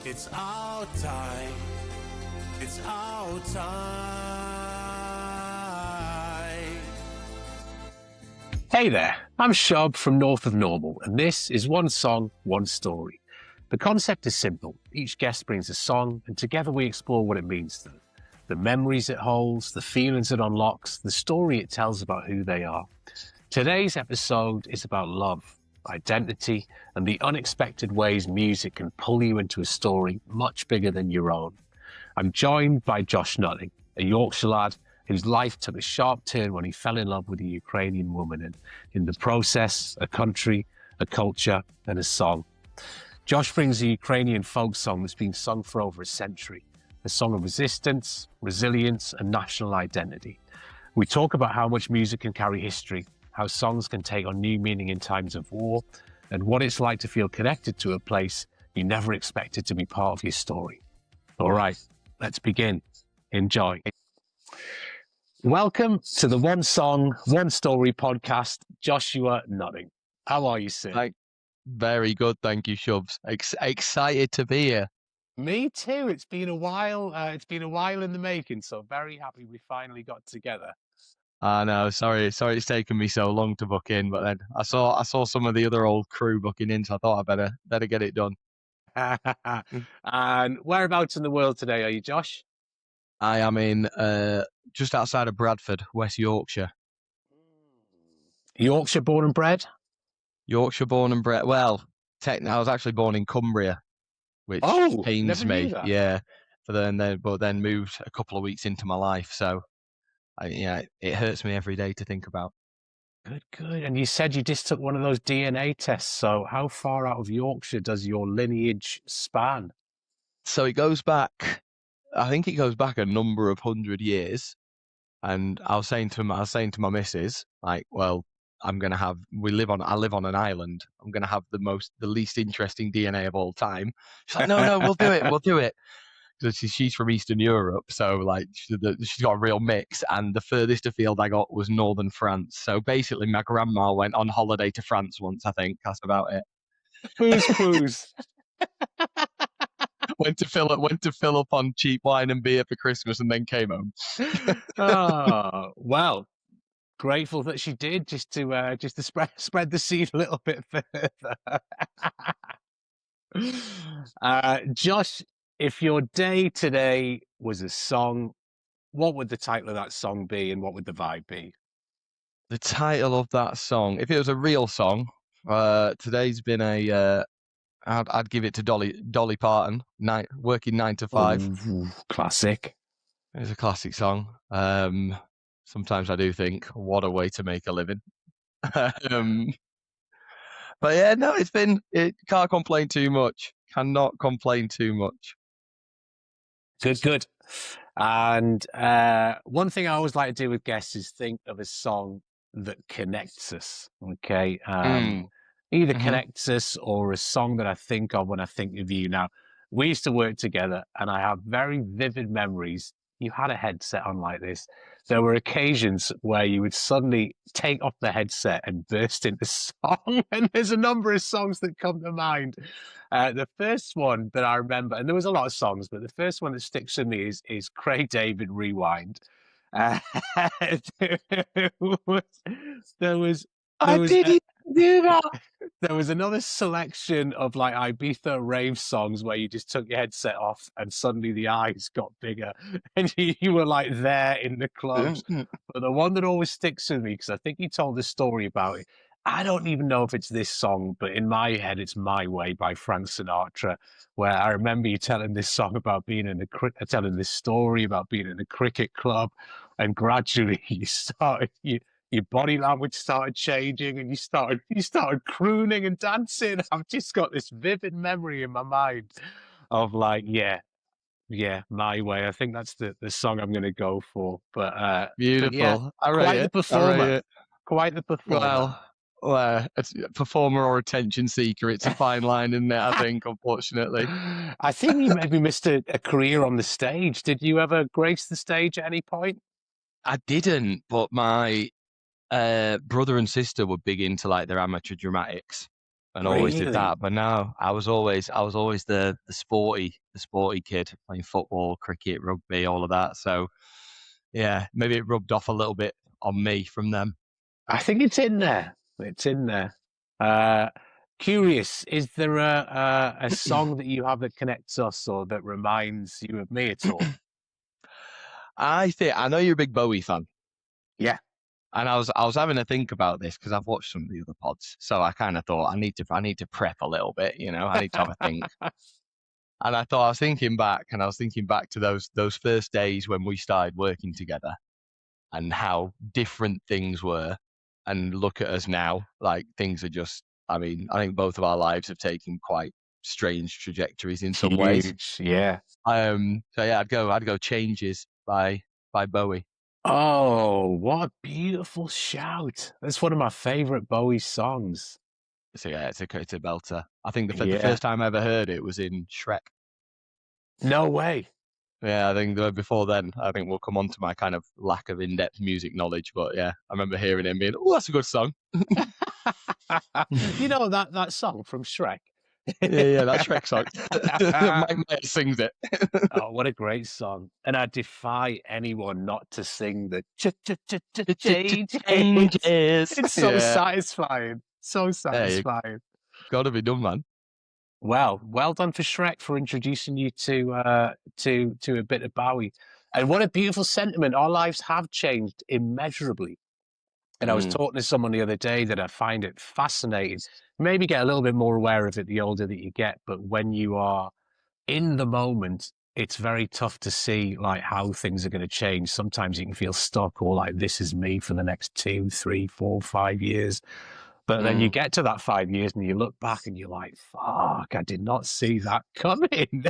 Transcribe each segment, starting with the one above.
It's our time. It's our time. Hey there, I'm Shub from North of Normal, and this is One Song, One Story. The concept is simple. Each guest brings a song, and together we explore what it means to them. The memories it holds, the feelings it unlocks, the story it tells about who they are. Today's episode is about love, identity, and the unexpected ways music can pull you into a story much bigger than your own. I'm joined by Josh Nutting, a Yorkshire lad whose life took a sharp turn when he fell in love with a Ukrainian woman, and in the process, a country, a culture, and a song. Josh brings a Ukrainian folk song that's been sung for over a century, a song of resistance, resilience, and national identity. We talk about how much music can carry history, how songs can take on new meaning in times of war, and what it's like to feel connected to a place you never expected to be part of your story. All right, let's begin. Enjoy. Welcome to the One Song, One Story podcast, Joshua Nutting. How are you, sir? Very good, thank you, Shubs. Excited to be here. Me too. It's been a while. It's been a while in the making, so very happy we finally got together. I know. Sorry, it's taken me so long to book in, but then I saw some of the other old crew booking in, so I thought I better get it done. And whereabouts in the world today are you, Josh? I am in just outside of Bradford, West Yorkshire. Yorkshire born and bred? Yorkshire born and bred. Well, I was actually born in Cumbria, which pains me. Yeah, but then moved a couple of weeks into my life, so it hurts me every day to think about. Good. And you said you just took one of those DNA tests. So how far out of Yorkshire does your lineage span? So it goes back. I think it goes back a number of 100 years. And I was saying to my missus, like, well, I live on an island. I'm going to have the least interesting DNA of all time. She's like, no, we'll do it. Because she's from Eastern Europe, so like she's got a real mix. And the furthest afield I got was northern France. So basically, my grandma went on holiday to France once. I think that's about it. Booze cruise. went to fill up on cheap wine and beer for Christmas, and then came home. Oh, well, grateful that she did, just to spread the seed a little bit further. Josh, if your day today was a song, what would the title of that song be, and what would the vibe be? The title of that song, if it was a real song, today's been I'd give it to Dolly Parton, Working 9 to 5. Ooh, classic. It's a classic song. Sometimes I do think, what a way to make a living. But yeah, no, can't complain too much. Cannot complain too much. Good. And one thing I always like to do with guests is think of a song that connects us. Okay. Either connects us or a song that I think of when I think of you. Now, we used to work together, and I have very vivid memories. You had a headset on like this. There were occasions where you would suddenly take off the headset and burst into song. And there's a number of songs that come to mind. The first one that I remember, and there was a lot of songs, but the first one that sticks with me is Craig David Rewind. There was another selection of like Ibiza rave songs where you just took your headset off and suddenly the eyes got bigger and you were like there in the clubs. But the one that always sticks with me, because I think you told this story about it, I don't even know if it's this song, but in my head it's My Way by Frank Sinatra, where I remember you telling this song about telling this story about being in a cricket club, and gradually your body language started changing, and you started crooning and dancing. I've just got this vivid memory in my mind of like, yeah, My Way. I think that's the song I'm going to go for. But beautiful. But yeah, quite the performer. Quite the performer. Well, it's a performer or attention seeker. It's a fine line, isn't it? I think, unfortunately. I think you maybe missed a career on the stage. Did you ever grace the stage at any point? I didn't, but my brother and sister were big into like their amateur dramatics, and always did Really? that. But no, I was always the sporty kid playing football, cricket, rugby, all of that. So yeah, maybe it rubbed off a little bit on me from them. I think it's in there. It's in there. Uh, Curious, is there a song that you have that connects us or that reminds you of me at all? I know you're a big Bowie fan. Yeah. And I was having to think about this because I've watched some of the other pods, so I kind of thought I need to prep a little bit, I need to have a think. And I was thinking back, to those first days when we started working together, and how different things were. And look at us now, like things are just. I mean, I think both of our lives have taken quite strange trajectories in some ways. Huge. Yeah. So yeah, I'd go Changes by Bowie. Oh, what a beautiful shout. That's one of my favorite Bowie songs. So yeah, it's a belter. I think the Yeah. first time I ever heard it was in Shrek. No way. Yeah, I think before then, I think we'll come on to my kind of lack of in-depth music knowledge. But yeah, I remember hearing it and being, oh, that's a good song. You know that song from Shrek? Yeah, that Shrek song. Mike Myers sings it. Oh, what a great song. And I defy anyone not to sing the change. Changes. It's so Yeah, satisfying. So hey, you satisfying. gotta be done, man. Well done for Shrek for introducing you to a bit of Bowie. And what a beautiful sentiment. Our lives have changed immeasurably. And I was Mm. talking to someone the other day that I find it fascinating. Maybe get a little bit more aware of it the older that you get, but when you are in the moment, it's very tough to see like how things are going to change. Sometimes you can feel stuck or like this is me for the next 2, 3, 4, 5 years. But then you Mm. get to that 5 years and you look back and you're like, fuck, I did not see that coming.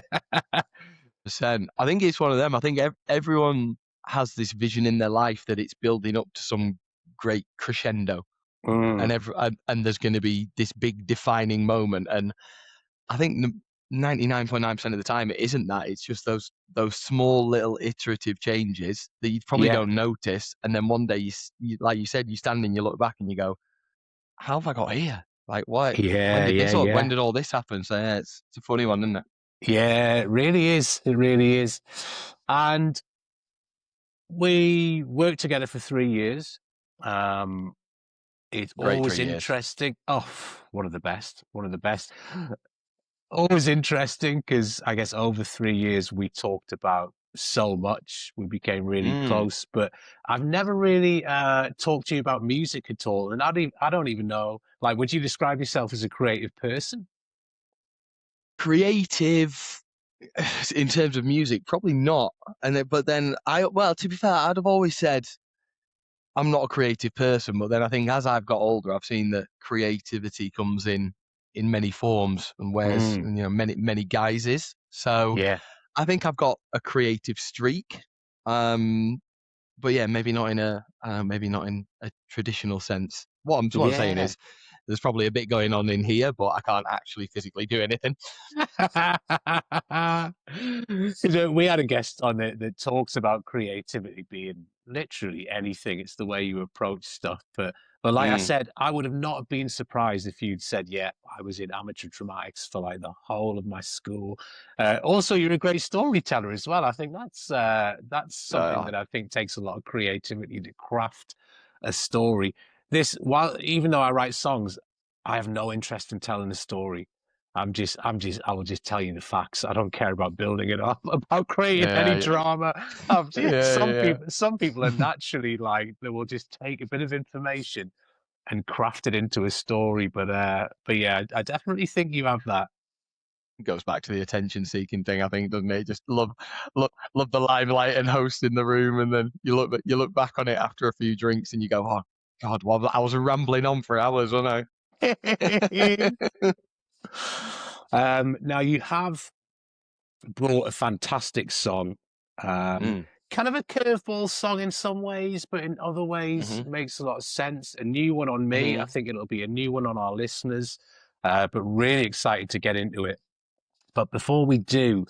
Percent. I think it's one of them. I think everyone has this vision in their life that it's building up to some great crescendo, Mm, and there's going to be this big defining moment. And I think 99.9% of the time it isn't that. It's just those small little iterative changes that you probably yeah, don't notice, and then one day like you said, you stand and you look back and you go, "How have I got here? Like, why? When yeah, did yeah, this? All, when yeah. did all this happen?" So yeah, it's a funny one, isn't it? Yeah, it really is. It really is. And we worked together for 3 years. Um, it's Great always 3 years. interesting. Oh, one of the best. One of the best. Always interesting because I guess over 3 years we talked about so much. We became really Mm. close, but I've never really talked to you about music at all. And I don't even know. Like, would you describe yourself as a creative person? Creative in terms of music, probably not. But then well, to be fair, I'd have always said I'm not a creative person. But then I think as I've got older, I've seen that creativity comes in many forms and wears, Mm, many guises. So yeah, I think I've got a creative streak. Um, but yeah, maybe not in a traditional sense. What I'm saying yeah. is, there's probably a bit going on in here, but I can't actually physically do anything. We had a guest on it that talks about creativity being literally anything. It's the way you approach stuff. But like I Mm. said, I would have not been surprised if you'd said, yeah, I was in amateur dramatics for like the whole of my school. Also, you're a great storyteller as well. I think that's something Uh, that I think takes a lot of creativity to craft a story. While even though I write songs, I have no interest in telling a story. I will just tell you the facts. I don't care about building it up, about creating any yeah, drama. yeah, yeah. Some people are naturally like, they will just take a bit of information and craft it into a story. But yeah, I definitely think you have that. Goes back to the attention-seeking thing, I think, doesn't it? Just love the limelight and hosting the room, and then you look back on it after a few drinks, and you go, "Oh God, well, I was rambling on for hours, wasn't I?" Now you have brought a fantastic song. Um, Mm. Kind of a curveball song in some ways, but in other ways Mhm. makes a lot of sense. A new one on me. I Mhm. think it'll be a new one on our listeners. But really excited to get into it. But before we do,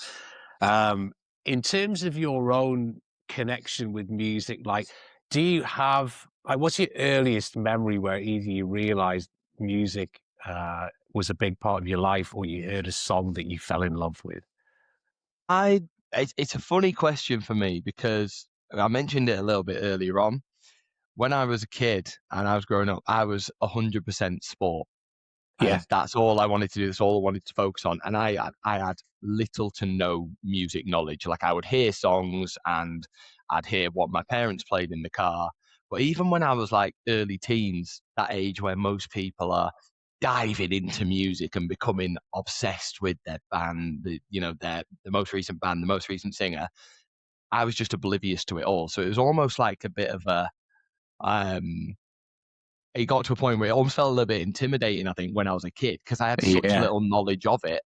um, in terms of your own connection with music, like, do you have like what's your earliest memory where either you realized music was a big part of your life, or you heard a song that you fell in love with? It's a funny question for me because I mentioned it a little bit earlier on. When I was a kid and I was growing up, I was 100% sport. Yeah. And that's all I wanted to do. That's all I wanted to focus on. And I had little to no music knowledge. Like I would hear songs and I'd hear what my parents played in the car. But even when I was like early teens, that age where most people are diving into music and becoming obsessed with their band, the most recent band, the most recent singer, I was just oblivious to it all. So it was almost like a bit of a um it got to a point where it almost felt a little bit intimidating, I think, when I was a kid, because I had such Yeah. little knowledge of it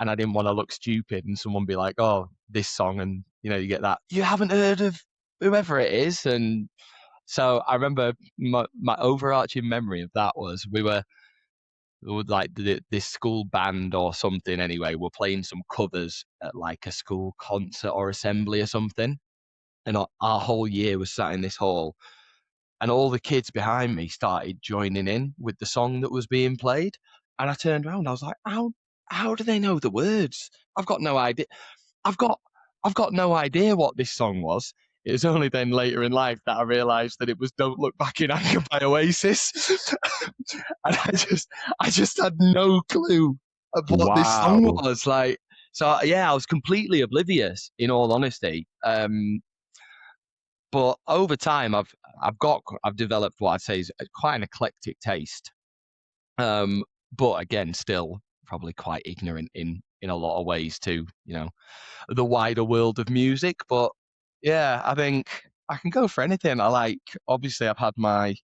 and I didn't want to look stupid and someone be like, oh, this song. And, you get that, you haven't heard of whoever it is. And so I remember my overarching memory of that was we were like this school band or something anyway, we're playing some covers at like a school concert or assembly or something. And our whole year was sat in this hall and all the kids behind me started joining in with the song that was being played. And I turned around, I was like, how do they know the words? I've got no idea. I've got no idea what this song was. It was only then later in life that I realised that it was "Don't Look Back in Anger" by Oasis, and I just had no clue of what this song Wow. was like. So yeah, I was completely oblivious, in all honesty. But over time, I've developed what I'd say is quite an eclectic taste. But again, still probably quite ignorant in a lot of ways to the wider world of music. But yeah, I think I can go for anything. Obviously I've had my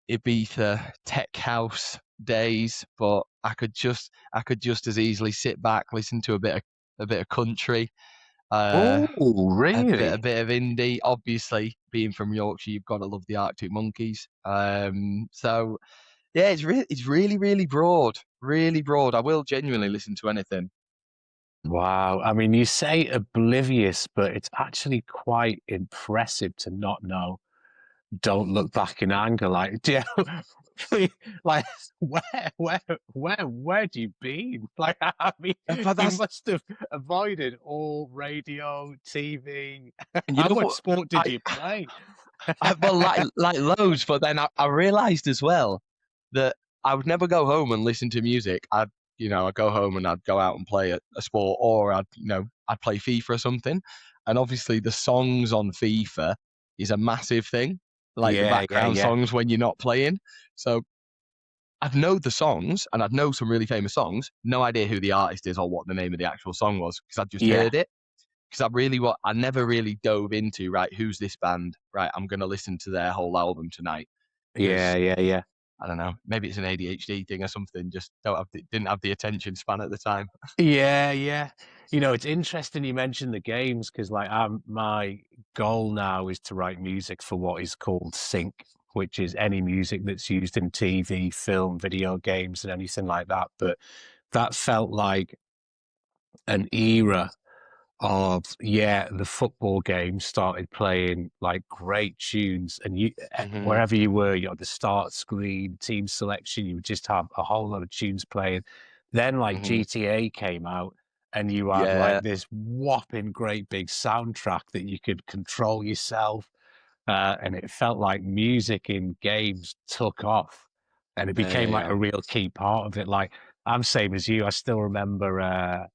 Ibiza tech house days, but I could just as easily sit back, listen to a bit of country. Oh, A really? bit of indie. Obviously, being from Yorkshire, you've got to love the Arctic Monkeys. So yeah, it's really, really broad, really broad. I will genuinely listen to anything. Wow. I mean, you say oblivious, but it's actually quite impressive to not know. Don't look back in anger. Like, like, where have you been? Like, I mean, But you that's must have avoided all radio, TV. and you How know much what sport did I, you play? well like loads. But then I realised as well that I would never go home and listen to music. I'd go home and I'd go out and play a sport, or I'd play FIFA or something. And obviously, the songs on FIFA is a massive thing, like the Yeah, yeah, background yeah, songs when you're not playing. So I'd know the songs and I'd know some really famous songs. No idea who the artist is or what the name of the actual song was because I'd just yeah, heard it. Because I never really dove into, right, who's this band? Right, I'm going to listen to their whole album tonight yeah, because yeah, yeah. I don't know, maybe it's an ADHD thing or something. Just didn't have the attention span at the time. Yeah, yeah. It's interesting you mentioned the games because, like, my goal now is to write music for what is called sync, which is any music that's used in TV, film, video games, and anything like that. But that felt like an era of, the football game started playing like great tunes, and Hmm. wherever you were, you had the start screen, team selection, you would just have a whole lot of tunes playing. Then like Hmm. GTA came out, and you had Yeah, like this whopping great big soundtrack that you could control yourself, and it felt like music in games took off, and it became like yeah. a real key part of it. Like, I'm same as you. I still remember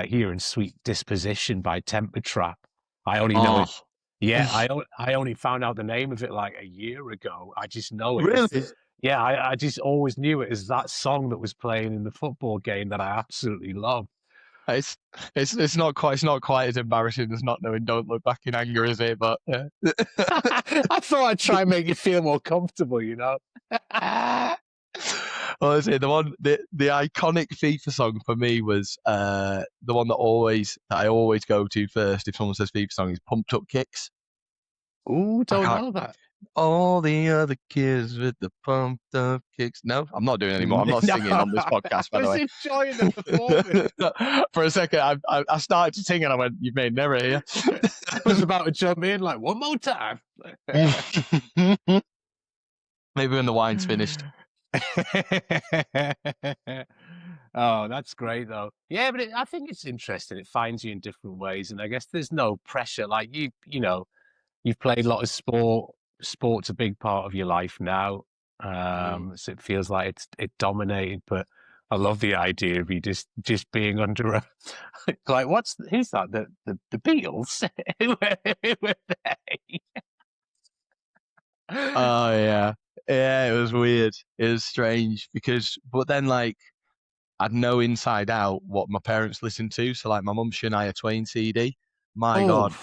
hearing "Sweet Disposition" by Temper Trap. I only know it. Oh, Yeah, oh, I only found out the name of it like a year ago. I just know it as, really? yeah, I just always knew it as that song that was playing in the football game that I absolutely love. It's it's not quite as embarrassing as not knowing "Don't Look Back in Anger," is it? But yeah. I thought I'd try and make you feel more comfortable. Well, I say the iconic FIFA song for me was the one that I always go to first if someone says FIFA song is "Pumped Up Kicks." Ooh, I don't can't. know that. All the other kids with the pumped up kicks. No, I'm not doing it anymore. I'm not No, singing on this I podcast, by the was way. enjoying the performance. For a second, I started to sing and I went, "You've made an error here." I was about to jump in like one more time. Maybe when the wine's finished. Oh, that's great though. Yeah, but I think it's interesting. It finds you in different ways, and I guess there's no pressure. Like you know, you've played a lot of sport. Sport's a big part of your life now. Mhm. So it feels like it dominated. But I love the idea of you just being under a like who's that? The Beatles? Who were they? Oh yeah, yeah. It was weird. It was strange but then like I'd know inside out what my parents listened to. So like my mum's Shania Twain CD. My Oh, God.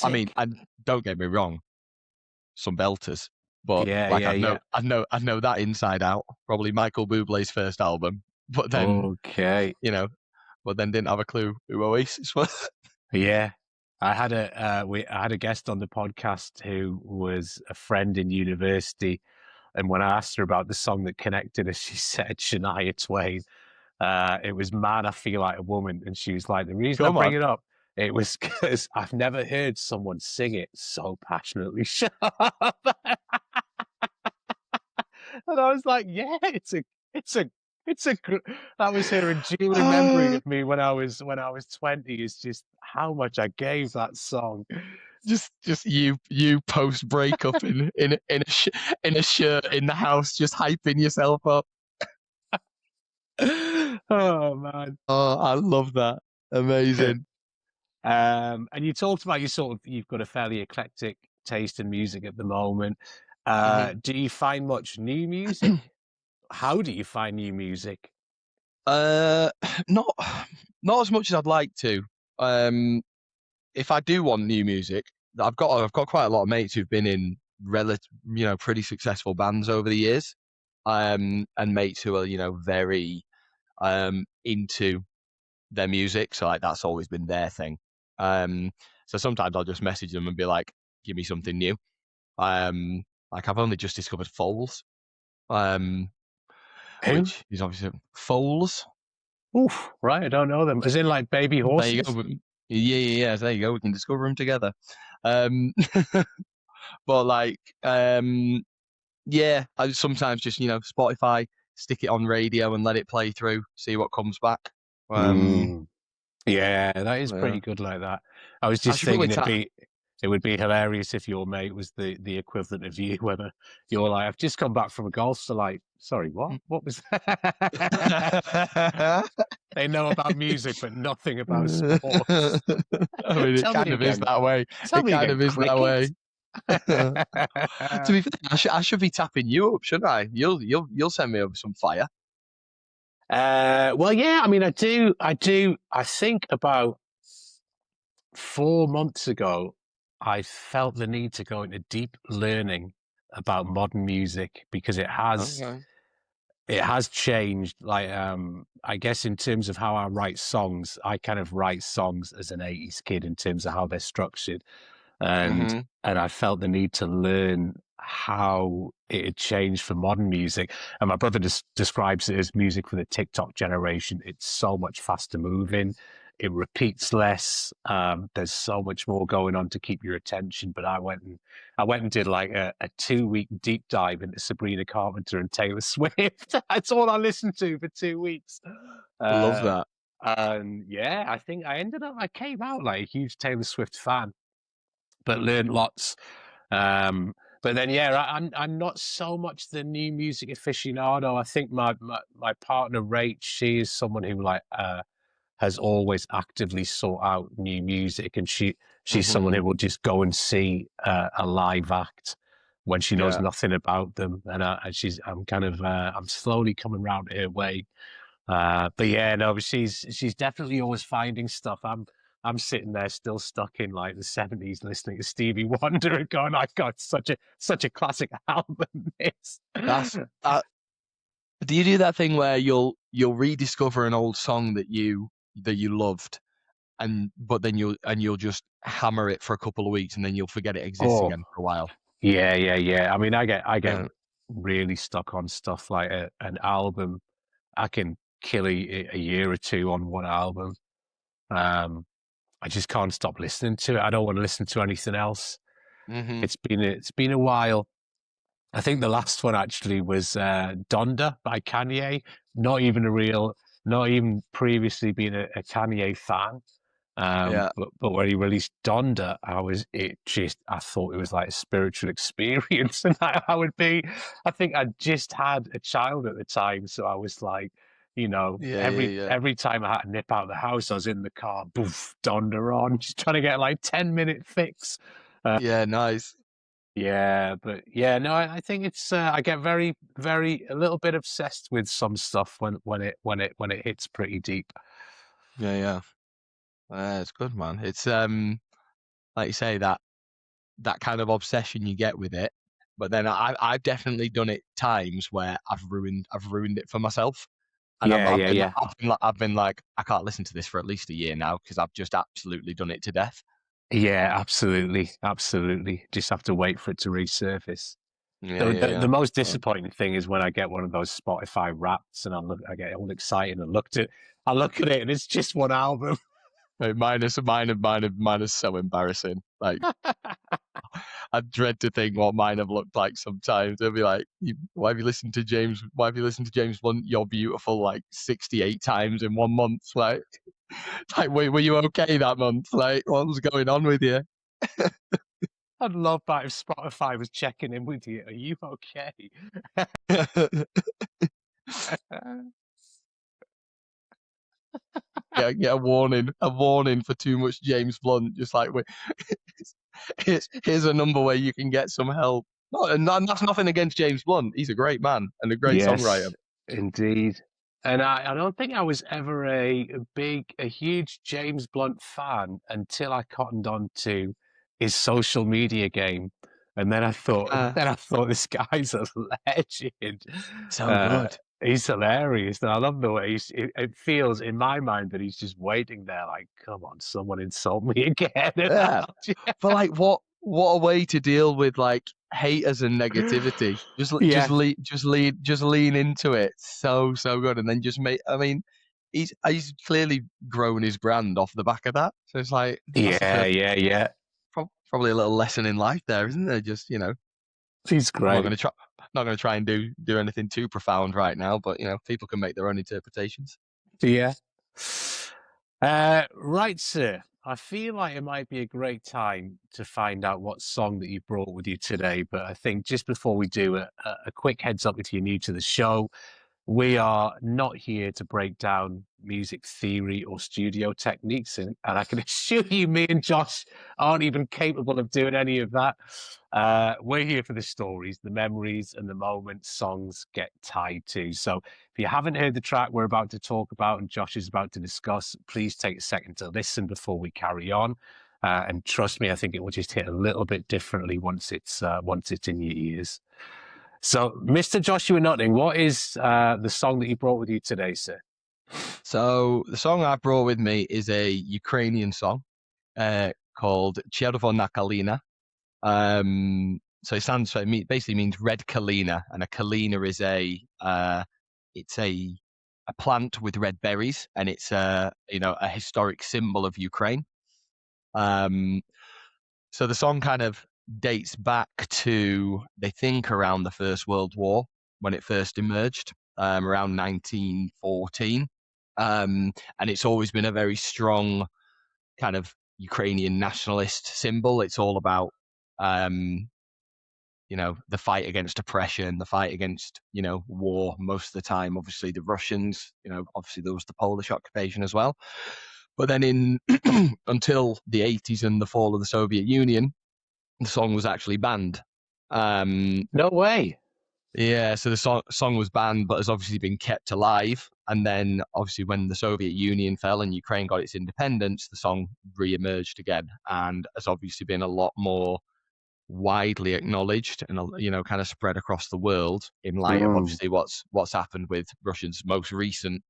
I mean, classic. and don't get me wrong, some belters, but Yeah, like yeah, yeah. I'd know that inside out. Probably Michael Bublé's first album, but then Okay. you know, but then didn't have a clue who Oasis was. Yeah. I had a guest on the podcast who was a friend in university, and when I asked her about the song that connected us, she said Shania Twain. It was "Man, I Feel Like a Woman," and she was like, "The reason I Come bring on, it up, it was because I've never heard someone sing it so passionately." And I was like, "Yeah, it's a, it's a." That was her enduring memory uh, of me when I was 20. Is just how much I gave that song. just you post breakup in a shirt in the house, just hyping yourself up. Oh man. Oh, I love that. Amazing. And you talked about you've got a fairly eclectic taste in music at the moment. hmm Do you find much new music? How do you find new music? Uh, not not as much as I'd like to. Um, if I do want new music, I've got quite a lot of mates who've been in pretty successful bands over the years. And mates who are very into their music, so like that's always been their thing. Um, so sometimes I'll just message them and be like, "Give me something new." Um, like I've only just discovered Foals, um, Who? which is obviously Foals. Oof, right, I don't know them. As in like baby There you horses? go. Yeah. So there you go. We can discover them together. Um, but like, yeah, I sometimes just Spotify, stick it on radio and let it play through, see what comes back. Um, Mm. Yeah, that is yeah. pretty good like that. I was I just should probably thinking tap. it would be hilarious if your mate was the equivalent of you, whether you're like, I've just come back from a golf, so like, sorry, what? What was that? They know about music, but nothing about sports. I mean, it Tell me kind of is again. that way. Tell It me kind again, of is that cricket? way. To be fair, I should be tapping you up, shouldn't I? You'll send me over some fire. Well, yeah, I mean, I do. I think about 4 months ago, I felt the need to go into deep learning about modern music because Okay. it has changed. Like, I guess in terms of how I write songs, I kind of write songs as an 80s kid in terms of how they're structured. And Mhm. and I felt the need to learn how it had changed for modern music. And my brother describes it as music for the TikTok generation. It's so much faster moving. It repeats less. There's so much more going on to keep your attention. But I went and did like a 2 week deep dive into Sabrina Carpenter and Taylor Swift. That's all I listened to for 2 weeks. Love Uh, that. and yeah, I think I came out like a huge Taylor Swift fan, but learned lots. But then, yeah, I'm not so much the new music aficionado. I think my partner Rach, she is someone who has always actively sought out new music, and she's someone who Mhm. will just go and see a live act when she knows Yeah. nothing about them. And I'm kind of I'm slowly coming round her way. But yeah, no, but she's definitely always finding stuff. I'm sitting there still stuck in like the '70s, listening to Stevie Wonder and going, "I got such a classic album." This. That's that. Do you do that thing where you'll rediscover an old song that you loved, but then you'll just hammer it for a couple of weeks and then you'll forget it exists Oh, again for a while? yeah, yeah, yeah. I mean, I get Yeah. really stuck on stuff like an album. I can kill a year or two on one album. Um, I just can't stop listening to it. I don't want to listen to anything else. Mhm. It's been a while. I think the last one actually was Donda by Kanye. Not even previously been a Kanye fan. Yeah, But when he released Donda, I thought it was like a spiritual experience. And I think I just had a child at the time. So I was like, yeah. every time I had to nip out of the house, I was in the car, boof, Donda on, just trying to get like 10-minute fix. Yeah, nice. Yeah, but yeah, no, I think I get very, very a little bit obsessed with some stuff when it hits pretty deep. Yeah. It's good, man. It's like you say, that kind of obsession you get with it. But then I've definitely done it times where I've ruined it for myself, and Yeah, yeah, yeah. I've been like, I can't listen to this for at least a year now because I've just absolutely done it to death. Yeah, absolutely, absolutely. Just have to wait for it to resurface. The most Uh, disappointing thing is when I get one of those Spotify Wrapped and I get all excited and I look at it and it's just one album. Mine is so embarrassing. Like, I dread to think what mine have looked like sometimes. They'll be like, why have you listened to James Blunt, You're Beautiful, like 68 times in 1 month? Like, were you okay that month? Like, what was going on with you? I'd love that if Spotify was checking in with you. Are you okay? Yeah, get a warning for too much James Blunt. Just like, here's a number where you can get some help. And that's nothing against James Blunt. He's a great man and a great songwriter. Yes, indeed. And I don't think I was ever a huge James Blunt fan until I cottoned on to his social media game. And then I thought this guy's a legend. So Uh, good. he's hilarious. And I love the way it feels in my mind that he's just waiting there like, come on, someone insult me again. Yeah. But like, what a way to deal with like haters and negativity. Yeah, Just lean into it. So good, and then just make. I mean, he's clearly grown his brand off the back of that. So it's like that's the yeah, first, yeah, yeah. probably a little lesson in life there, isn't there? Just He's I'm great. not going to try and do anything too profound right now, but people can make their own interpretations. Yeah. Right, sir. I feel like it might be a great time to find out what song that you brought with you today. But I think just before we do, a quick heads up if you're new to the show. We are not here to break down music theory or studio techniques, and I can assure you, me and Josh aren't even capable of doing any of that. We're here for the stories, the memories, and the moments songs get tied to. So if you haven't heard the track we're about to talk about and Josh is about to discuss, please take a second to listen before we carry on. And trust me, I think it will just hit a little bit differently once it's in your ears. So, Mr. Joshua Notting, what is the song that you brought with you today, sir? So the song I brought with me is a Ukrainian song called Chervona Kalyna. So it basically means red Kalyna, and a Kalyna is it's a plant with red berries, and it's a historic symbol of Ukraine. So the song kind of dates back to, they think, around the First World War when it first emerged, around 1914. And it's always been a very strong kind of Ukrainian nationalist symbol. It's all about, the fight against oppression, the fight against, war most of the time. Obviously, the Russians, obviously there was the Polish occupation as well. But then until the 80s and the fall of the Soviet Union, the song was actually banned. No way. Yeah, so the song was banned, but has obviously been kept alive. And then, obviously, when the Soviet Union fell and Ukraine got its independence, the song re-emerged again, and has obviously been a lot more widely acknowledged and kind of spread across the world in light of obviously what's happened with Russia's most recent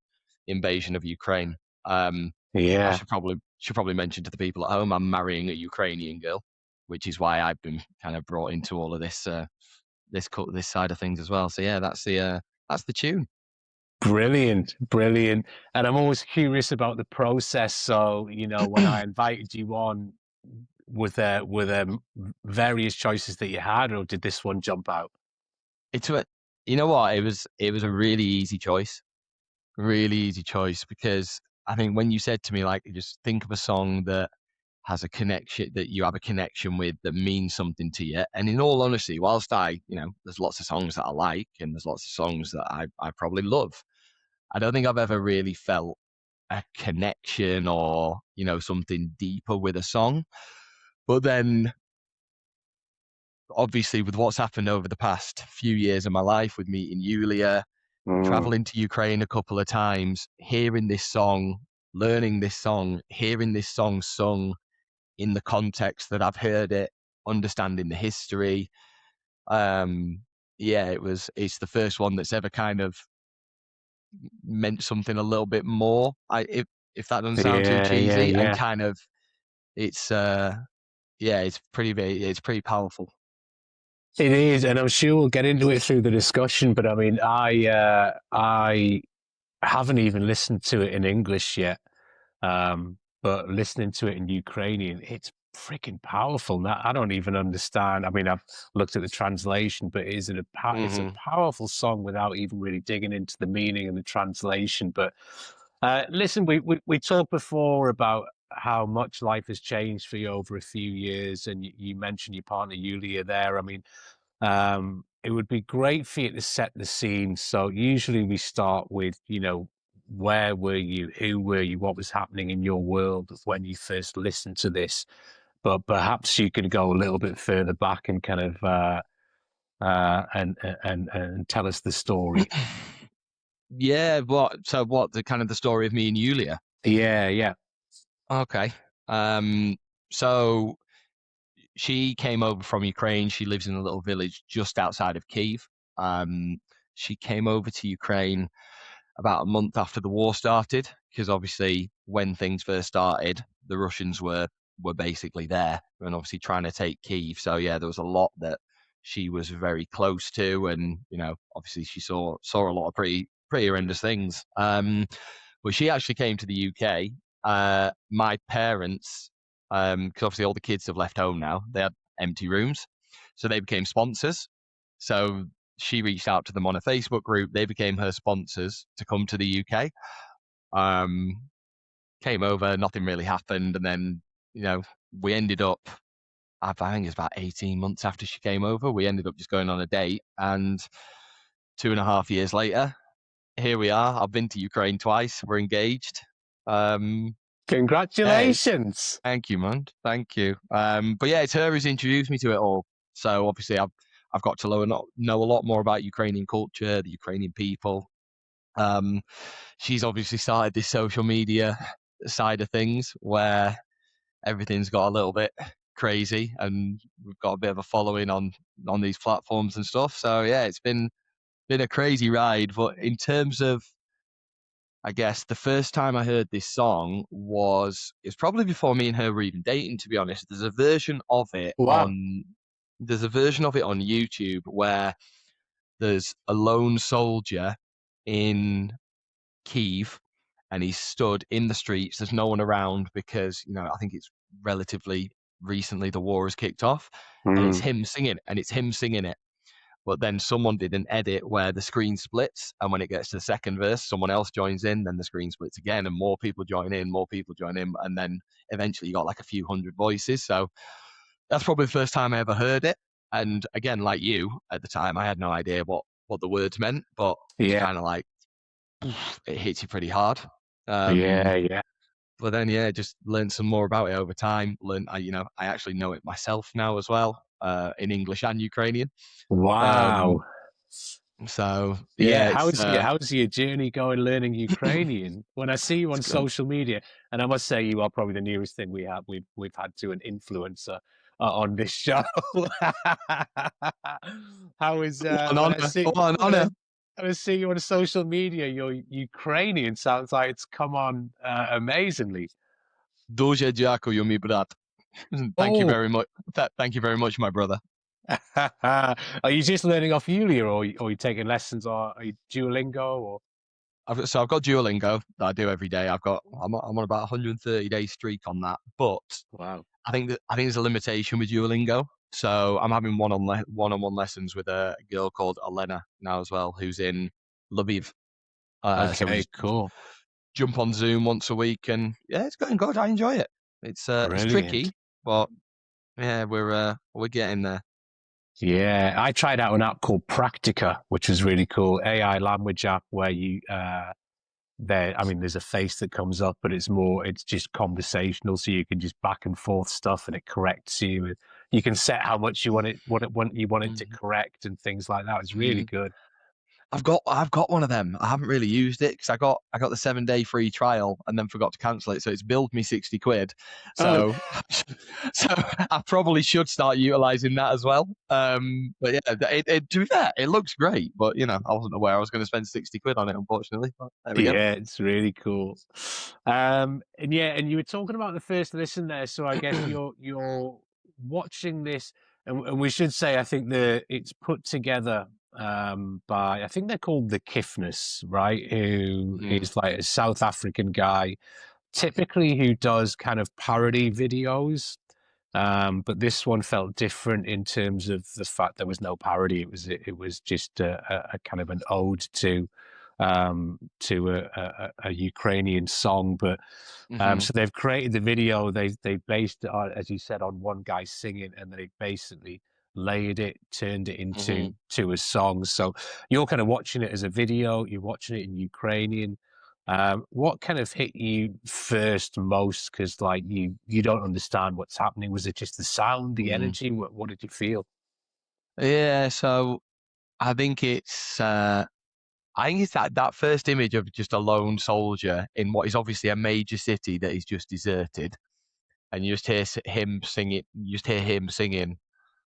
invasion of Ukraine. I Yeah. should probably mention to the people at home, I'm marrying a Ukrainian girl, which is why I've been kind of brought into all of this this side of things as well. So yeah, that's the tune. Brilliant, brilliant. And I'm always curious about the process. So, when I invited you on, were there various choices that you had, or did this one jump out? It's a, you know what? It was a really easy choice, because I think when you said to me, like, just think of a song that has a connection, that you have a connection with, that means something to you. And in all honesty, whilst there's lots of songs that I like and there's lots of songs that I probably love, I don't think I've ever really felt a connection or, something deeper with a song. But then obviously with what's happened over the past few years of my life, with meeting Yuliia, traveling to Ukraine a couple of times, hearing this song, learning this song, hearing this song sung in the context that I've heard it, understanding the history. It's the first one that's ever kind of meant something a little bit more. If that doesn't sound too cheesy, and kind of, it's it's pretty powerful. It is, and I'm sure we'll get into it through the discussion. But I mean, I haven't even listened to it in English yet, but listening to it in Ukrainian, it's freaking powerful. Now, I don't even understand. I mean, I've looked at the translation, but it's a powerful song without even really digging into the meaning and the translation. But listen, we talked before about how much life has changed for you over a few years, and you mentioned your partner Yuliia there. I mean, it would be great for you to set the scene. So usually we start with, where were you? Who were you? What was happening in your world when you first listened to this? But perhaps you could go a little bit further back and kind of and tell us the story. Yeah, what the kind of the story of me and Yuliia? Yeah. Okay. So she came over from Ukraine. She lives in a little village just outside of Kyiv. She came over to Ukraine about a month after the war started, because obviously when things first started, the Russians were basically there and obviously trying to take Kyiv. So yeah, there was a lot that she was very close to, and obviously she saw a lot of pretty horrendous things. But she actually came to the UK. My parents, because obviously all the kids have left home now, they had empty rooms, so they became sponsors. So she reached out to them on a Facebook group. They became her sponsors to come to the UK. Came over, nothing really happened, and then we ended up, I think it's about 18 months after she came over, we ended up just going on a date, and 2.5 years later, here we are. I've been to Ukraine twice. We're engaged. Congratulations! Thank you, man. Thank you. But yeah, it's her who's introduced me to it all. So obviously, I've got to know a lot more about Ukrainian culture, the Ukrainian people. She's obviously started this social media side of things where everything's got a little bit crazy, and we've got a bit of a following on these platforms and stuff. So yeah, it's been a crazy ride. But in terms of, I guess, the first time I heard this song it's probably before me and her were even dating, to be honest. There's a version of it Wow. on YouTube where there's a lone soldier in Kyiv, and he's stood in the streets. There's no one around because, I think it's relatively recently the war has kicked off, and it's him singing it. But then someone did an edit where the screen splits, and when it gets to the second verse, someone else joins in, then the screen splits again, and more people join in, and then eventually you got like a few hundred voices. So that's probably the first time I ever heard it. And again, like you, at the time, I had no idea what the words meant, but it's kind of like, it hits you pretty hard. Yeah. But then, yeah, just learned some more about it over time. I actually know it myself now as well, in English and Ukrainian. Wow. So Yeah, yeah, how's your journey going learning Ukrainian? When I see you on social media, and I must say you are probably the nearest thing we've had to an influencer on this show. How is an when honor. I see you on social media, your Ukrainian sounds like it's come on amazingly. Дуже дякую, мій брат. Thank you Oh, very much. Thank you very much, my brother. are you just learning off Yulia, or are you taking lessons, or are you Duolingo, or? I've got Duolingo that I do every day. I'm on about 130-day streak on that. But Wow. I think there's a limitation with Duolingo. So I'm having one-on-one lessons with a girl called Elena now as well, who's in Lviv. So we Okay, just cool. jump on Zoom once a week, and yeah, it's going good. I enjoy it. It's Brilliant. tricky, but yeah, we're getting there. Yeah, I tried out an app called Practica, which was really cool. AI language app where you there's a face that comes up, but it's just conversational, so you can just back and forth stuff, and it corrects you. You can set how much you want it to Mhm. correct and things like that. It's really Mhm. good. I've got one of them. I haven't really used it because I got the 7-day free trial and then forgot to cancel it. So it's billed me £60. Oh, So so I probably should start utilizing that as well. But yeah, to be fair, it looks great. But you know, I wasn't aware I was going to spend £60 on it, unfortunately. But there we go. yeah, it's really cool. And yeah, and you were talking about the first listen there, so I guess you're watching this, and we should say I think it's put together by I think they're called the Kiffness, right? Who Mm, is like a South African guy, typically who does kind of parody videos. But this one felt different in terms of the fact there was no parody. It was just a kind of an ode to a Ukrainian song. But mhm, so they've created the video. They based it on, as you said, on one guy singing, and they basically layered it, turned it mhm, into a song. So you're kind of watching it as a video. You're watching it in Ukrainian. What kind of hit you first most? Because like you don't understand what's happening. Was it just the sound, the mm. energy? What did you feel? Yeah. So I think it's. I think it's that first image of just a lone soldier in what is obviously a major city that is just deserted, and you just hear him singing. You just hear him singing,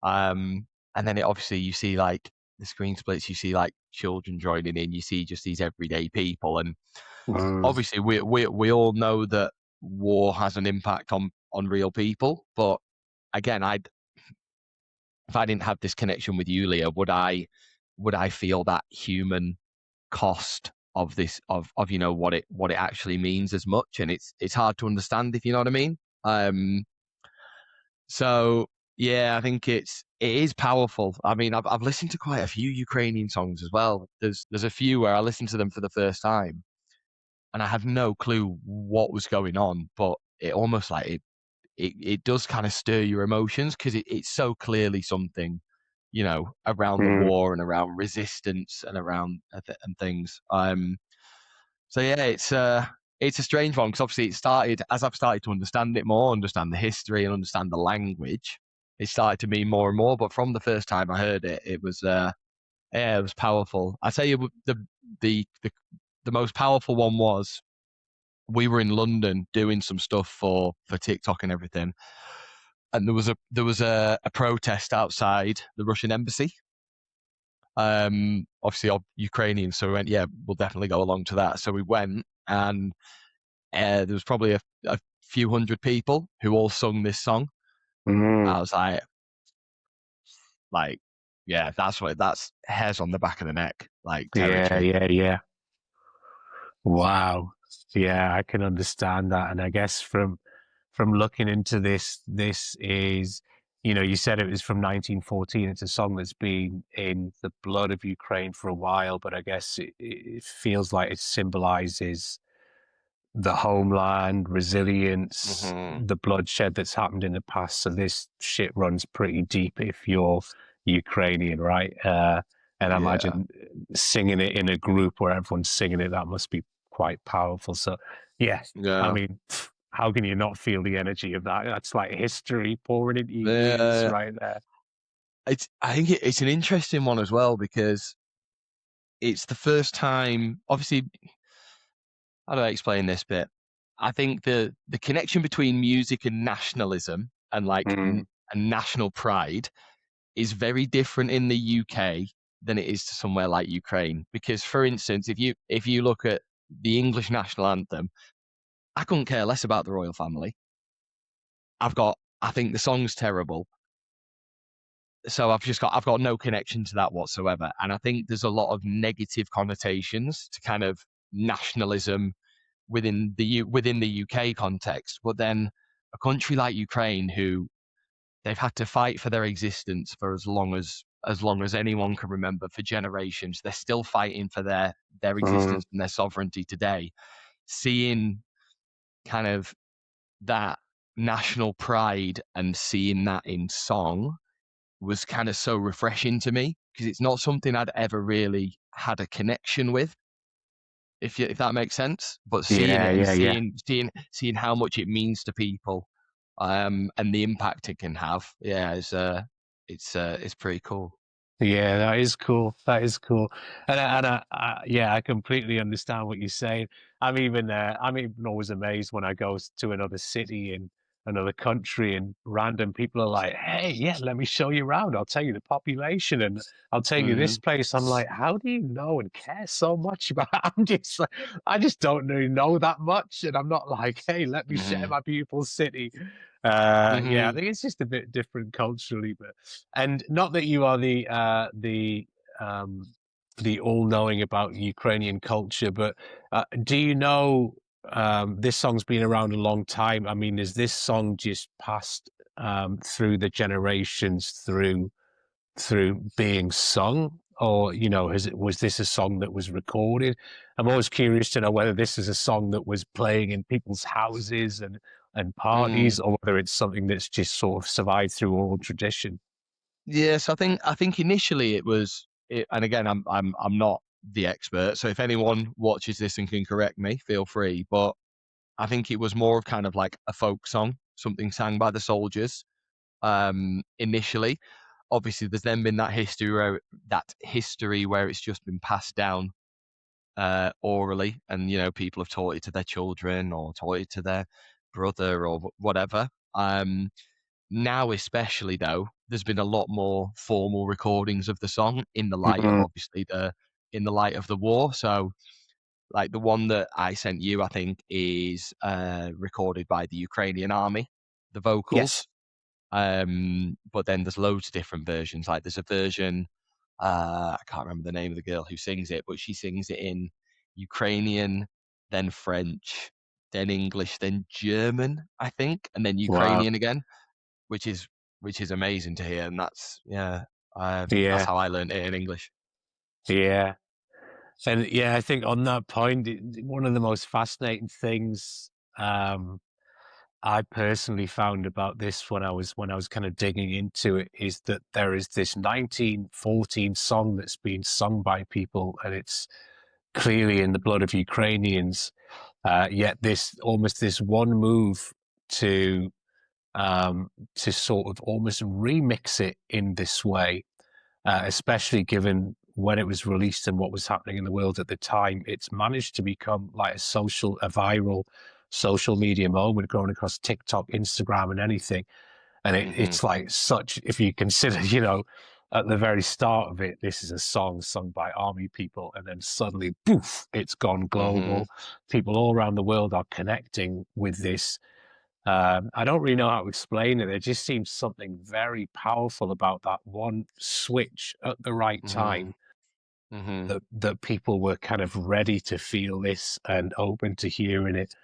and then obviously you see like the screen splits. You see like children joining in. You see just these everyday people, and Mm, obviously we all know that war has an impact on real people. But again, if I didn't have this connection with Yuliia, would I feel that human cost of this of what it actually means as much? And it's hard to understand, if you know what I mean. So yeah, I think it is powerful. I mean, I've listened to quite a few Ukrainian songs as well. There's a few where I listened to them for the first time and I had no clue what was going on, but it almost like it does kind of stir your emotions because it's so clearly something, around the mm, war and around resistance and around and things. So yeah, it's a strange one because obviously it started as I've started to understand it more, understand the history and understand the language. It started to mean more and more, but from the first time I heard it, it was yeah, it was powerful. I tell you, the the the most powerful one was we were in London doing some stuff for TikTok and everything, and there was a protest outside the Russian embassy. Obviously of Ukrainians, so we went, yeah, we'll definitely go along to that. So we went, and there was probably a few hundred people who all sung this song. mm. I was like, yeah, that's hairs on the back of the neck, like Yeah, territory. yeah, yeah. Wow. Yeah, I can understand that. And I guess from looking into this, this is, you said it was from 1914. It's a song that's been in the blood of Ukraine for a while, but I guess it feels like it symbolizes the homeland, resilience, Hmm. the bloodshed that's happened in the past. So this shit runs pretty deep if you're Ukrainian, right? And I Yeah, imagine singing it in a group where everyone's singing it, that must be quite powerful. So, yeah, I yeah. mean, how can you not feel the energy of that? That's like history pouring into your ears Uh, right there. I think it's an interesting one as well because it's the first time. Obviously, how do I explain this bit? I think the connection between music and nationalism and like Mm, and national pride is very different in the UK than it is to somewhere like Ukraine. Because, for instance, if you look at the English national anthem, I couldn't care less about the royal family. I think the song's terrible, so I've got no connection to that whatsoever. And I think there's a lot of negative connotations to kind of nationalism within the UK context. But then a country like Ukraine, who they've had to fight for their existence for as long as anyone can remember, for generations. They're still fighting for their Mm. existence and their sovereignty today. Seeing kind of that national pride and seeing that in song was kind of so refreshing to me, because it's not something I'd ever really had a connection with, if that makes sense. But seeing Yeah, it and yeah, yeah. seeing how much it means to people, and the impact it can have, yeah, it's pretty cool. Yeah, that is cool. That is cool. Yeah, I completely understand what you're saying. I'm even always amazed when I go to another city in another country and random people are like, "Hey, yeah, let me show you around. I'll tell you the population and I'll take you this Hmm. place." I'm like, "How do you know and care so much about?" I'm just like, I just don't really know that much, and I'm not like, "Hey, let me share Hmm. my beautiful city." Yeah, I Hmm. think it's just a bit different culturally, but and not that you are the all-knowing about Ukrainian culture, but do you know this song's been around a long time? I mean, is this song just passed through the generations through being sung, or was this a song that was recorded? I'm always curious to know whether this is a song that was playing in people's houses and Hmm. parties, or whether it's something that's just sort of survived through oral tradition. Yes, I think initially and again, I'm not the expert, so if anyone watches this and can correct me, feel free. But I think it was more of kind of like a folk song, something sang by the soldiers, initially. Obviously, there's then been that history where it's just been passed down, orally, and people have taught it to their children or taught it to their brother or whatever. Now, especially though, there's been a lot more formal recordings of the song in the light of Mhm. obviously the war. So, like the one that I sent you, I think is recorded by the Ukrainian army, the Yes. vocals. But then there's loads of different versions. Like there's a version, I can't remember the name of the girl who sings it, but she sings it in Ukrainian, then French, then English, then German, I think, and then Wow. Ukrainian again, which is which is amazing to hear. And that's Yeah. how I learned it in English. Yeah. And yeah, I think on that point, one of the most fascinating things um, I personally found about this when I was kind of digging into it is that there is this 1914 song that's been sung by people, and it's clearly in the blood of Ukrainians. Yet this one move to to sort of almost remix it in this way, especially given when it was released and what was happening in the world at the time. It's managed to become like a viral social media moment, going across TikTok, Instagram, and anything. And Mhm. it's like such, if you consider, at the very start of it, this is a song sung by army people, and then suddenly, poof, it's gone Mhm. global. People all around the world are connecting with this. I don't really know how to explain it. There just seems something very powerful about that one switch at the right Mhm. time, Mhm. that people were kind of ready to feel this and open to hearing it.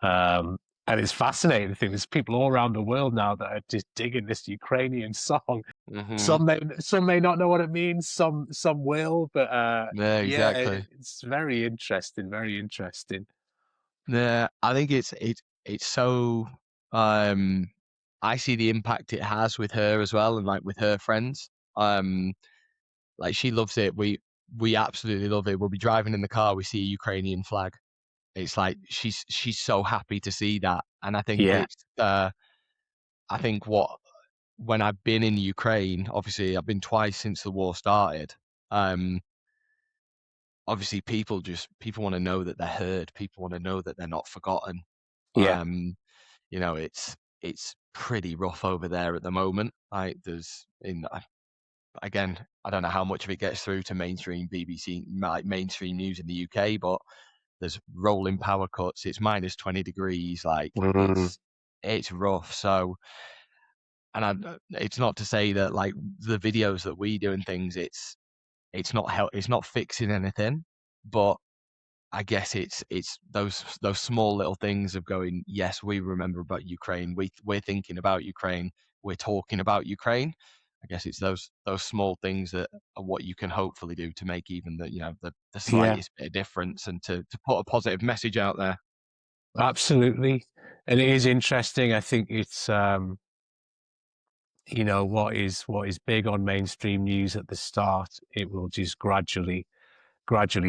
Um, and it's fascinating. I think there's people all around the world now that are just digging this Ukrainian song. Mhm. Some may not know what it means. Some will, but Yeah, yeah, exactly. it's very interesting. Very interesting. Yeah, I think it's so. Um, I see the impact it has with her as well, and like with her friends. Like she loves it. We absolutely love it. We'll be driving in the car, we see a Ukrainian flag. It's like she's so happy to see that, and I think Yeah, it's I think what when I've been in Ukraine, obviously I've been twice since the war started. Um, Obviously people want to know that they're heard. People want to know that they're not forgotten. yeah. Um, it's pretty rough over there at the moment. Like there's in again, I don't know how much of it gets through to mainstream BBC, like mainstream news in the UK, but there's rolling power cuts. It's minus 20 degrees. Like Mm, it's rough. So, and it's not to say that like the videos that we do and things, it's not fixing anything, but I guess it's those small little things of going, yes, we remember about Ukraine. We're thinking about Ukraine. we're talking about Ukraine. I guess it's those small things that are what you can hopefully do to make even the Yeah, slightest bit of difference, and to put a positive message out there. absolutely. And it is interesting. I think it's what is big on mainstream news at the start, it will just gradually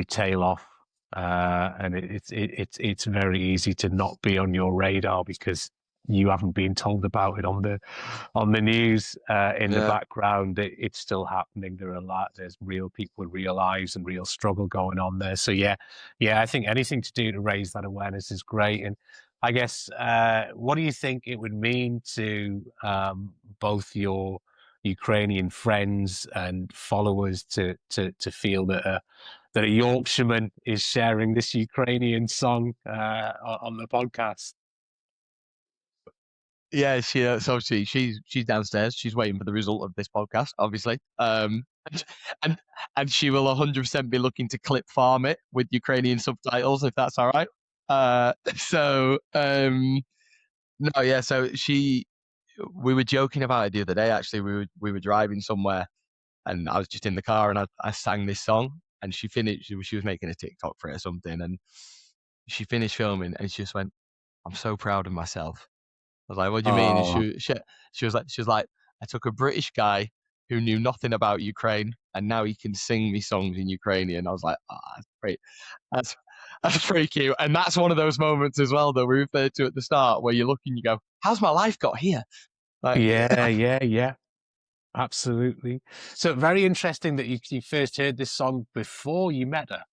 tail off, and it's very easy to not be on your radar because you haven't been told about it on the news. In the Yeah. background, it's still happening. There's real people with real lives and real struggle going on there. So yeah, I think anything to do to raise that awareness is great. And I guess, what do you think it would mean to both your Ukrainian friends and followers to feel that a Yorkshireman is sharing this Ukrainian song on the podcast? Yeah, so she's downstairs. She's waiting for the result of this podcast, obviously. And she will 100% be looking to clip farm it with Ukrainian subtitles, if that's all right. No, yeah. We were joking about it the other day. Actually, we were driving somewhere, and I was just in the car, and I sang this song, and she finished. She was making a TikTok for it or something, and she finished filming, and she just went, "I'm so proud of myself." I was like, "What do you mean?" And Oh, she was like, "I took a British guy who knew nothing about Ukraine, and now he can sing me songs in Ukrainian." I was like, that's great. That's that's pretty cute." And that's one of those moments as well that we referred to at the start, where you look and you go, "How's my life got here?" Like, yeah, absolutely. So very interesting that you first heard this song before you met her.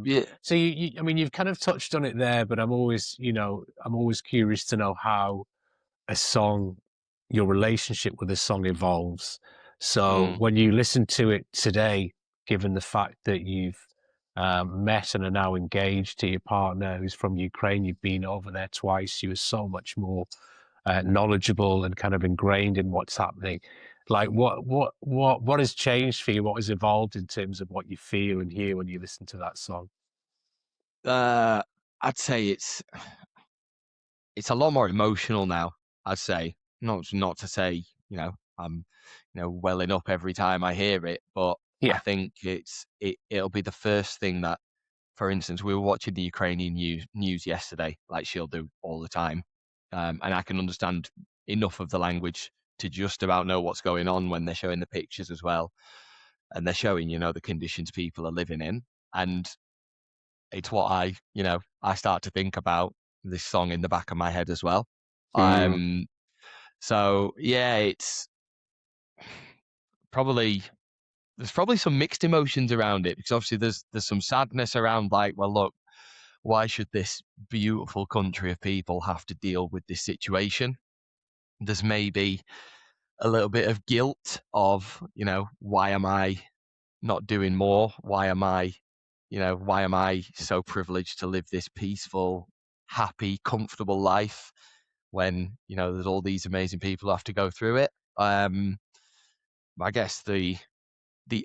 yeah, So I mean, you've kind of touched on it there, but I'm always curious to know how a song, your relationship with a song evolves. So mm, when you listen to it today, given the fact that you've met and are now engaged to your partner who's from Ukraine, you've been over there twice, you were so much more knowledgeable and kind of ingrained in what's happening. Like what has changed for you? What has evolved in terms of what you feel and hear when you listen to that song? uh, I'd say it's a lot more emotional now. I'd say, not to say, I'm welling up every time I hear it, but I Yeah. think it'll be the first thing that, for instance, we were watching the Ukrainian news yesterday, like she'll do all the time, and I can understand enough of the language to just about know what's going on when they're showing the pictures as well, and they're showing the conditions people are living in, and it's what I start to think about this song in the back of my head as well. Mm, Um, so yeah, it's probably there's probably some mixed emotions around it, because obviously there's some sadness around, like, well, look, why should this beautiful country of people have to deal with this situation? There's maybe a little bit of guilt of, why am I not doing more? Why am I so privileged to live this peaceful, happy, comfortable life when, there's all these amazing people who have to go through it? I guess the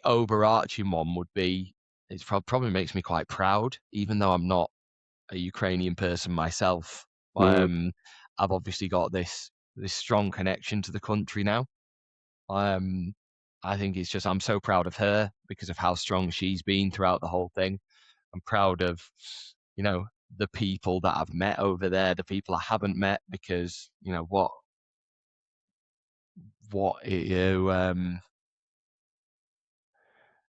overarching one would be, it probably makes me quite proud, even though I'm not a Ukrainian person myself. mm, Um, I've obviously got this strong connection to the country now. Um, I think it's just, I'm so proud of her because of how strong she's been throughout the whole thing. I'm proud of, you know, the people that I've met over there, the people I haven't met, because what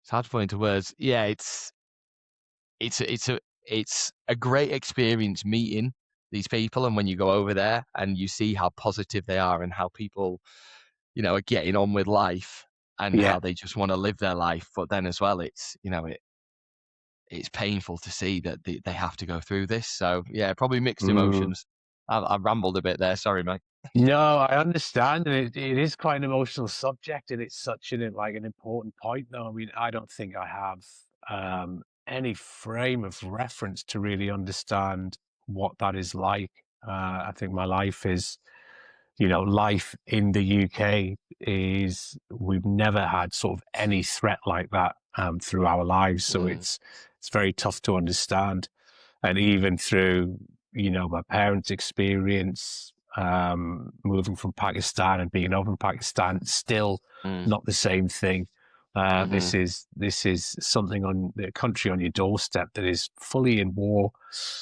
it's hard to put into words. Yeah, it's a- it's a it's a great experience meeting these people, and when you go over there and you see how positive they are and how people, are getting on with life, and yeah. how they just want to live their life. But then as well, it's painful to see that they have to go through this. So yeah, probably mixed Mm. emotions. I rambled a bit there. Sorry, mate. No, I understand, and it is quite an emotional subject, and it's such an important point, though. I mean, I don't think I have any frame of reference to really understand what that is like. I think my life is, life in the UK is we've never had sort of any threat like that through our lives, so Mm, it's very tough to understand, and even through my parents' experience. moving from Pakistan and being over in Pakistan. It's still not the same thing. This is something on the country on your doorstep that is fully in war,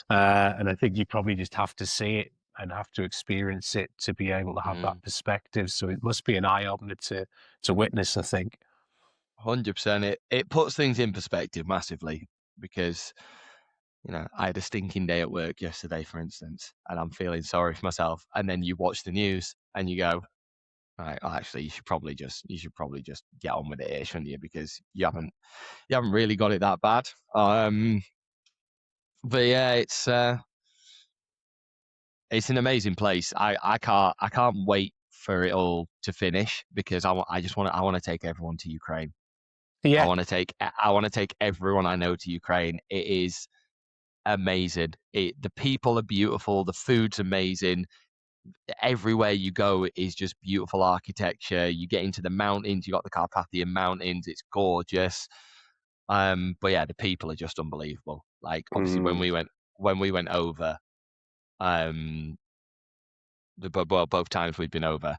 and I think you probably just have to see it and have to experience it to be able to have that perspective. So it must be an eye opener to witness, I think. 100%. It puts things in perspective massively, because I had a stinking day at work yesterday, for instance, and I'm feeling sorry for myself. And then you watch the news and you go, right, well, actually, you should probably just get on with it, shouldn't you? Because you haven't really got it that bad. But yeah, it's an amazing place. I can't wait for it all to finish, because I want to take everyone to Ukraine. Yeah. I want to take everyone I know to Ukraine. It is amazing. The people are beautiful. The food's amazing. Everywhere you go is just beautiful architecture. You get into the mountains. You got the Carpathian Mountains. It's gorgeous. But yeah, the people are just unbelievable. Like, obviously, when we went over, both times we've been over,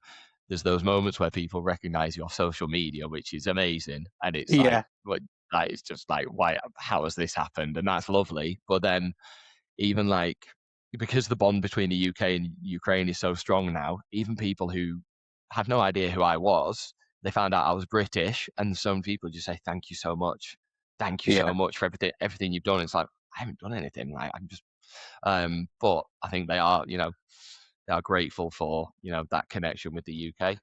there's those moments where people recognize you off social media, which is amazing, and it's it's just like, why? How has this happened? And that's lovely. But then, even like, because the bond between the UK and Ukraine is so strong now, even people who had no idea who I was, they found out I was British, and some people just say, "Thank you so much, thank you so much for everything you've done." It's like, I haven't done anything. Like, I'm just, but I think they are, they are grateful for that connection with the UK.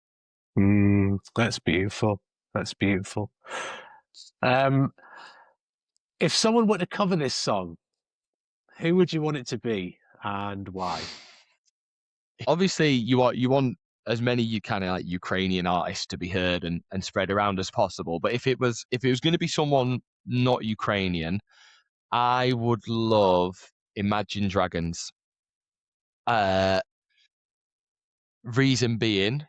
That's beautiful. That's beautiful. If someone were to cover this song, who would you want it to be and why? Obviously, you want as many kind of like Ukrainian artists to be heard and spread around as possible. But if it was going to be someone not Ukrainian, I would love Imagine Dragons. Reason being,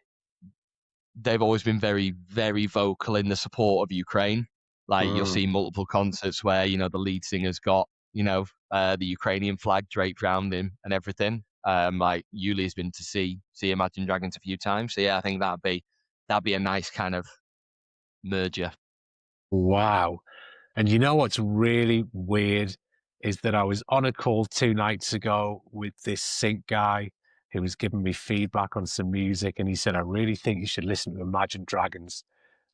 they've always been very, very vocal in the support of Ukraine. Like, you'll see multiple concerts where, the lead singer's got, the Ukrainian flag draped around him and everything. Like, Yuliia's been to see Imagine Dragons a few times. So yeah, I think that'd be a nice kind of merger. Wow. And you know what's really weird is that I was on a call 2 nights ago with this sync guy who was giving me feedback on some music, and he said, I really think you should listen to Imagine Dragons.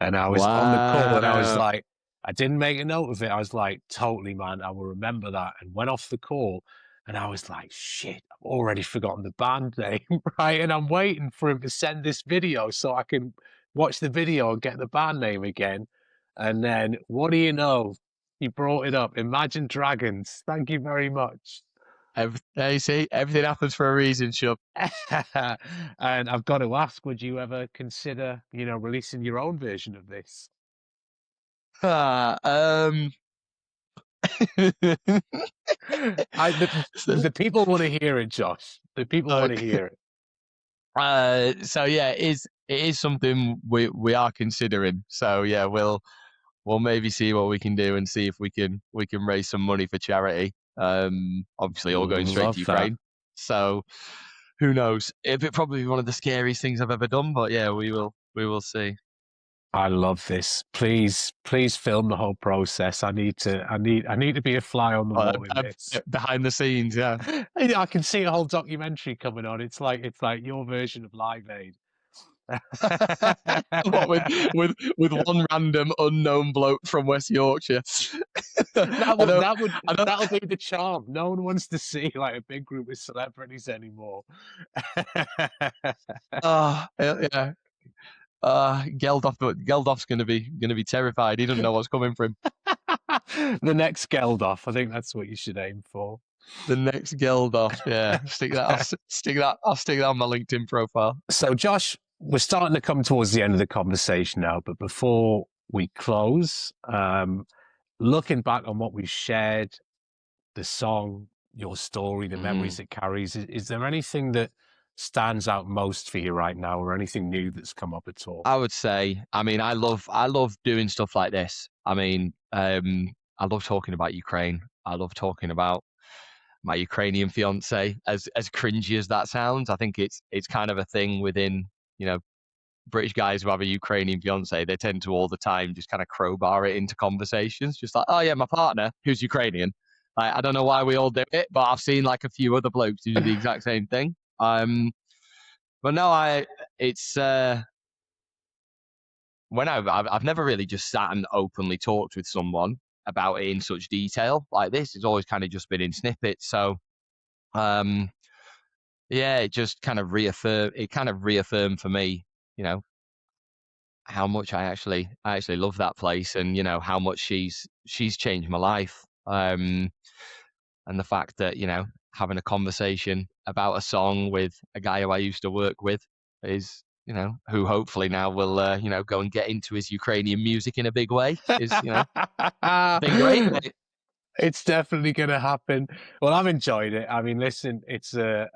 And I was on the call and I was Wow. like, I didn't make a note of it. I was like, totally, man, I will remember that. And went off the call and I was like, shit, I've already forgotten the band name, right? And I'm waiting for him to send this video so I can watch the video and get the band name again. And then, what do you know? You brought it up. Imagine Dragons. Thank you very much. You see, everything happens for a reason, Shub. And I've got to ask, would you ever consider, releasing your own version of this? The people want to hear it, Josh. The people want to hear it. So yeah, it is something we are considering. So yeah, we'll maybe see what we can do and see if we can raise some money for charity. Obviously all going straight to Ukraine. So who knows? It'd probably be one of the scariest things I've ever done, but yeah, we will see. I love this. Please film the whole process. I need to be a fly on the wall in this. Behind the scenes, yeah. I can see a whole documentary coming on. It's like your version of Live Aid. What, with one random unknown bloke from West Yorkshire. That'll be the charm. No one wants to see like a big group of celebrities anymore. Yeah. Geldof's gonna be terrified. He doesn't know what's coming for him. The next Geldof. I think that's what you should aim for. The next Geldof. Yeah. I'll stick that on my LinkedIn profile. So Josh, we're starting to come towards the end of the conversation now, but before we close, looking back on what we've shared, the song, your story, the memories it carries, is there anything that stands out most for you right now, or anything new that's come up at all? I would say, I love doing stuff like this. I love talking about Ukraine. I love talking about my Ukrainian fiance, as cringy as that sounds. I think it's kind of a thing within, you know, British guys who have a Ukrainian fiance. They tend to all the time just kind of crowbar it into conversations, just like, oh yeah, my partner who's Ukrainian. I don't know why we all do it, but I've seen like a few other blokes who do the exact same thing. But no, it's when I've never really just sat and openly talked with someone about it in such detail like this. It's always kind of just been in snippets. So, yeah, it just kind of reaffirmed for me, you know, how much I actually love that place, and you know how much she's changed my life. And the fact that, you know, having a conversation about a song with a guy who I used to work with is, you know, who hopefully now will, you know, go and get into his Ukrainian music in a big way is, you know, been great, mate. It's definitely going to happen. Well, I've enjoyed it. I mean, listen, it's a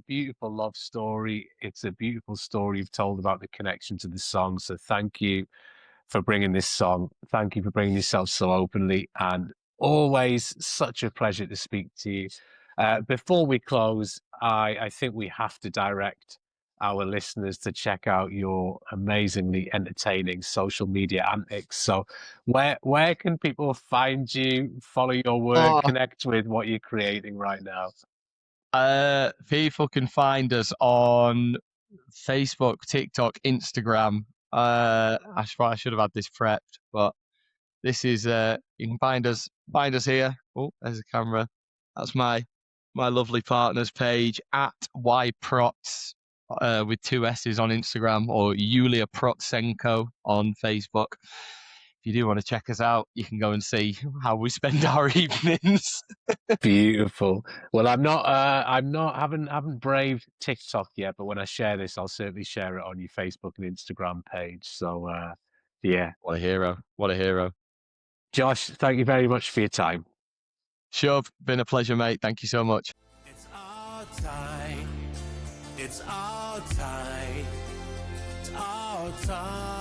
beautiful love story. It's a beautiful story you've told about the connection to the song. So thank you for bringing this song. Thank you for bringing yourself so openly, and always such a pleasure to speak to you. Before we close, I think we have to direct our listeners to check out your amazingly entertaining social media antics. So where can people find you, follow your work, Oh, connect with what you're creating right now? people can find us on Facebook, TikTok, Instagram. I should have had this prepped, but this is you can find us here. Oh, there's a camera. That's my lovely partner's page at yprots with 2 S's on Instagram, or Yuliia Protsenko on Facebook. If you do want to check us out, you can go and see how we spend our evenings. Beautiful. Well, haven't braved TikTok yet, but when I share this, I'll certainly share it on your Facebook and Instagram page. So, yeah. What a hero. What a hero. Josh, thank you very much for your time. Sure, been a pleasure, mate. Thank you so much. It's our time. It's our time. It's our time.